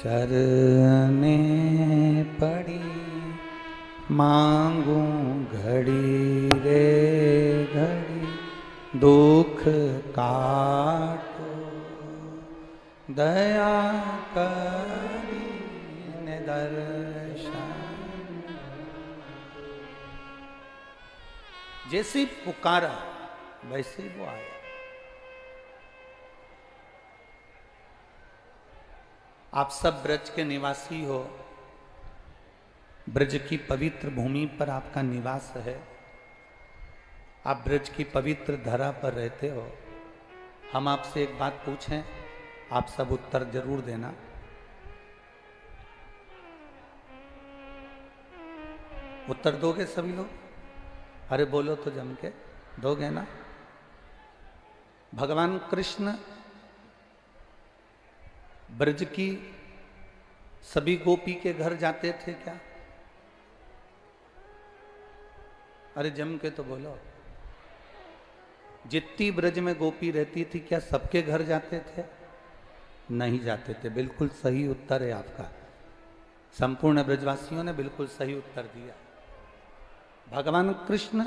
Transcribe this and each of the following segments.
चरने पड़ी मांगू घड़ी रे घड़ी दुख काटो दया करी दर्शन। जैसे पुकारा वैसे वो आया। आप सब ब्रज के निवासी हो, ब्रज की पवित्र भूमि पर आपका निवास है, आप ब्रज की पवित्र धरा पर रहते हो। हम आपसे एक बात पूछें, आप सब उत्तर जरूर देना। उत्तर दोगे सभी लोग? अरे बोलो तो जम के, दोगे ना? भगवान कृष्ण ब्रज की सभी गोपी के घर जाते थे क्या? अरे जम के तो बोलो। जितनी ब्रज में गोपी रहती थी क्या सबके घर जाते थे? नहीं जाते थे। बिल्कुल सही उत्तर है आपका। संपूर्ण ब्रजवासियों ने बिल्कुल सही उत्तर दिया। भगवान कृष्ण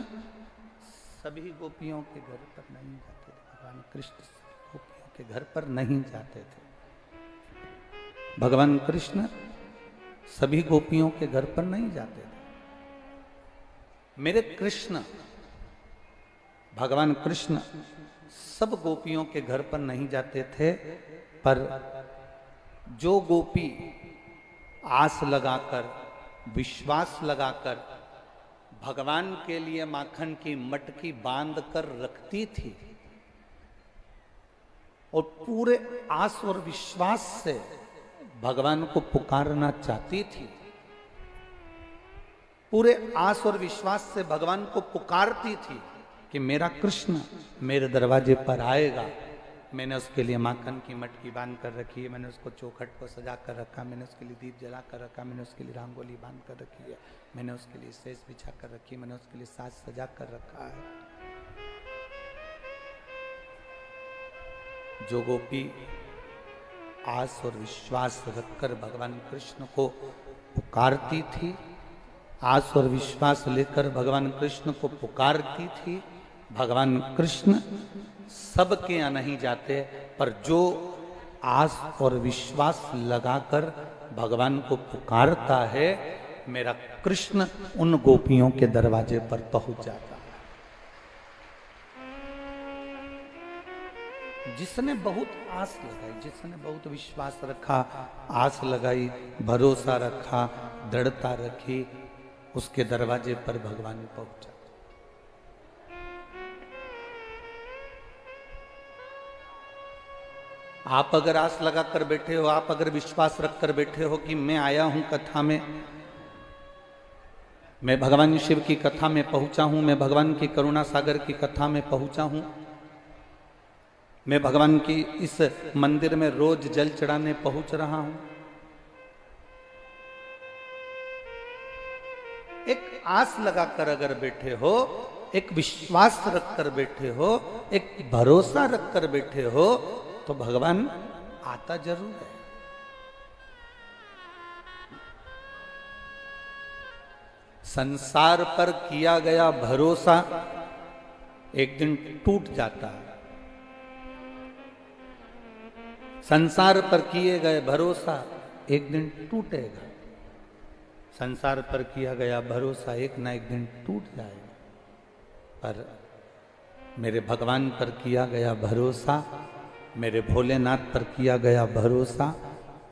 सभी गोपियों के घर पर नहीं जाते थे। भगवान कृष्ण सभी गोपियों के घर पर नहीं जाते थे। भगवान कृष्ण सभी गोपियों के घर पर नहीं जाते थे। मेरे कृष्ण भगवान कृष्ण सब गोपियों के घर पर नहीं जाते थे, पर जो गोपी आस लगाकर, विश्वास लगाकर भगवान के लिए माखन की मटकी बांध कर रखती थी और पूरे आस और विश्वास से भगवान को पुकारना चाहती थी, पूरे आस और विश्वास से भगवान को पुकारती थी कि मेरा कृष्ण मेरे दरवाजे पर आएगा। मैंने उसके लिए माखन की मटकी बांध कर रखी है, मैंने उसको चौखट को सजा कर रखा, मैंने उसके लिए दीप जला कर रखा, मैंने उसके लिए रंगोली बांध कर रखी है, मैंने उसके लिए सेज बिछा कर रखी है, मैंने उसके लिए साज सजा कर रखा है। जो गोपी आस और विश्वास रखकर भगवान कृष्ण को पुकारती थी, आस और विश्वास लेकर भगवान कृष्ण को पुकारती थी, भगवान कृष्ण सबके यहाँ नहीं जाते, पर जो आस और विश्वास लगाकर भगवान को पुकारता है, मेरा कृष्ण उन गोपियों के दरवाजे पर पहुंच जाता है। जिसने बहुत आस लगाई, जिसने बहुत विश्वास रखा, आस लगाई, भरोसा रखा, दृढ़ता रखी, उसके दरवाजे पर भगवान पहुंचा। आप अगर आस लगा कर बैठे हो, आप अगर विश्वास रख कर बैठे हो कि मैं आया हूं कथा में, मैं भगवान शिव की कथा में पहुंचा हूं, मैं भगवान की करुणा सागर की कथा में पहुंचा हूं, मैं भगवान की इस मंदिर में रोज जल चढ़ाने पहुंच रहा हूं, एक आस लगाकर अगर बैठे हो, एक विश्वास रखकर बैठे हो, एक भरोसा रखकर बैठे हो, तो भगवान आता जरूर है। संसार पर किया गया भरोसा एक दिन टूट जाता है। संसार पर किए गए भरोसा एक दिन टूटेगा। संसार पर किया गया भरोसा एक ना एक दिन टूट जाएगा, पर मेरे भगवान पर किया गया भरोसा, मेरे भोलेनाथ पर किया गया भरोसा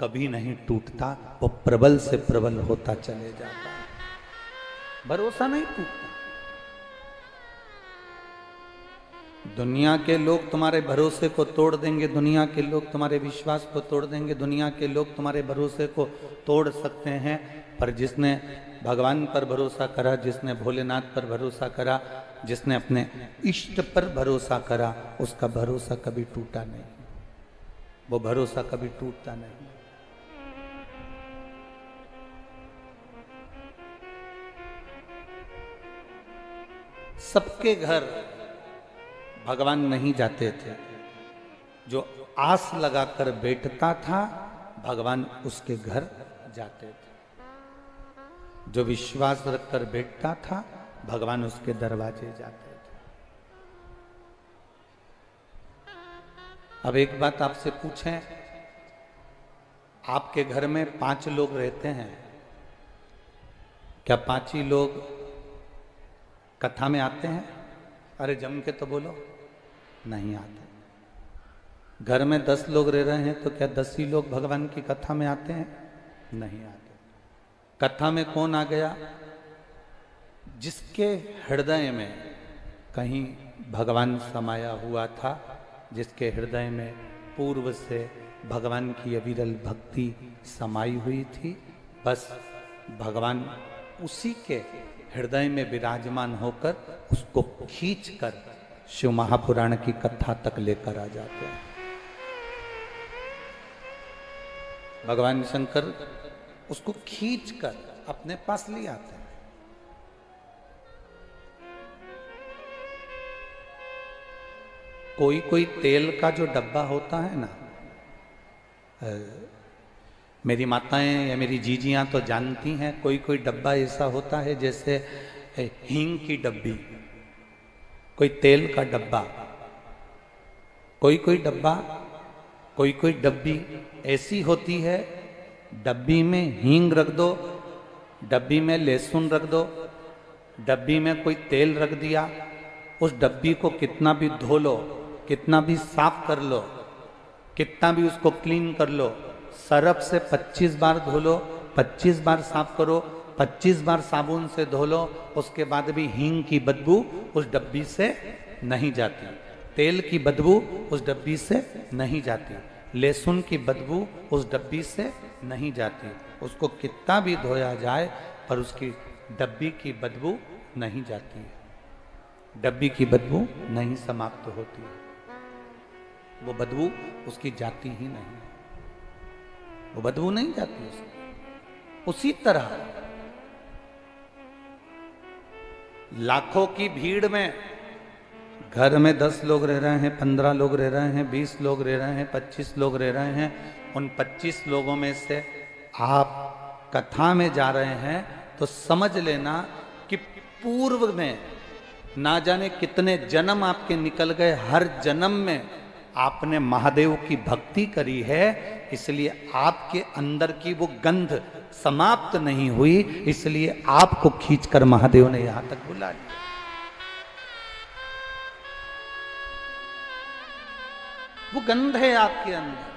कभी नहीं टूटता, वो प्रबल से प्रबल होता चले जाता है। भरोसा नहीं टूटता। दुनिया के लोग तुम्हारे भरोसे को तोड़ देंगे, दुनिया के लोग तुम्हारे विश्वास को तोड़ देंगे, दुनिया के लोग तुम्हारे भरोसे को तोड़ सकते हैं, पर जिसने भगवान पर भरोसा करा, जिसने भोलेनाथ पर भरोसा करा, जिसने अपने इष्ट पर भरोसा करा, उसका भरोसा कभी टूटा नहीं, वो भरोसा कभी टूटता नहीं। सबके घर भगवान नहीं जाते थे। जो आस लगाकर बैठता था, भगवान उसके घर जाते थे। जो विश्वास रखकर बैठता था भगवान उसके दरवाजे जाते थे। अब एक बात आपसे पूछें, आपके घर में 5 लोग रहते हैं, क्या 5 ही लोग कथा में आते हैं? अरे जम के तो बोलो, नहीं आते। घर में 10 लोग रह रहे हैं तो क्या 10 ही लोग भगवान की कथा में आते हैं? नहीं आते। कथा में कौन आ गया? जिसके हृदय में कहीं भगवान समाया हुआ था, जिसके हृदय में पूर्व से भगवान की अविरल भक्ति समाई हुई थी, बस भगवान उसी के हृदय में विराजमान होकर उसको खींचकर शिव महापुराण की कथा तक लेकर आ जाते हैं। भगवान शंकर उसको खींचकर अपने पास ले आते हैं। कोई कोई तेल का जो डब्बा होता है ना, मेरी माताएं या मेरी जीजियां तो जानती हैं, कोई कोई डब्बा ऐसा होता है जैसे हींग की डब्बी, कोई तेल का डब्बा, कोई कोई डब्बी ऐसी होती है, डब्बी में हींग रख दो, डब्बी में लहसुन रख दो, डब्बी में कोई तेल रख दिया, उस डब्बी को कितना भी धो लो, कितना भी साफ कर लो, कितना भी उसको क्लीन कर लो, सरफ से 25 बार धो लो, 25 बार साफ करो, 25 बार साबुन से धो लो, उसके बाद भी हींग की बदबू उस डब्बी से नहीं जाती, तेल की बदबू उस डब्बी से नहीं जाती, लहसुन की बदबू उस डब्बी से नहीं जाती। उसको कितना भी धोया जाए पर उसकी डब्बी की बदबू नहीं जाती है, डब्बी की बदबू नहीं समाप्त होती है, वो बदबू उसकी जाती ही नहीं, वो बदबू नहीं जाती उसकी। उसी तरह लाखों की भीड़ में घर में 10 लोग रह रहे हैं, 15 लोग रह रहे हैं, 20 लोग रह रहे हैं, 25 लोग रह रहे हैं, उन 25 लोगों में से आप कथा में जा रहे हैं तो समझ लेना कि पूर्व में ना जाने कितने जन्म आपके निकल गए, हर जन्म में आपने महादेव की भक्ति करी है, इसलिए आपके अंदर की वो गंध समाप्त नहीं हुई, इसलिए आपको खींचकर महादेव ने यहां तक बुला लिया। वो गंध है आपके अंदर,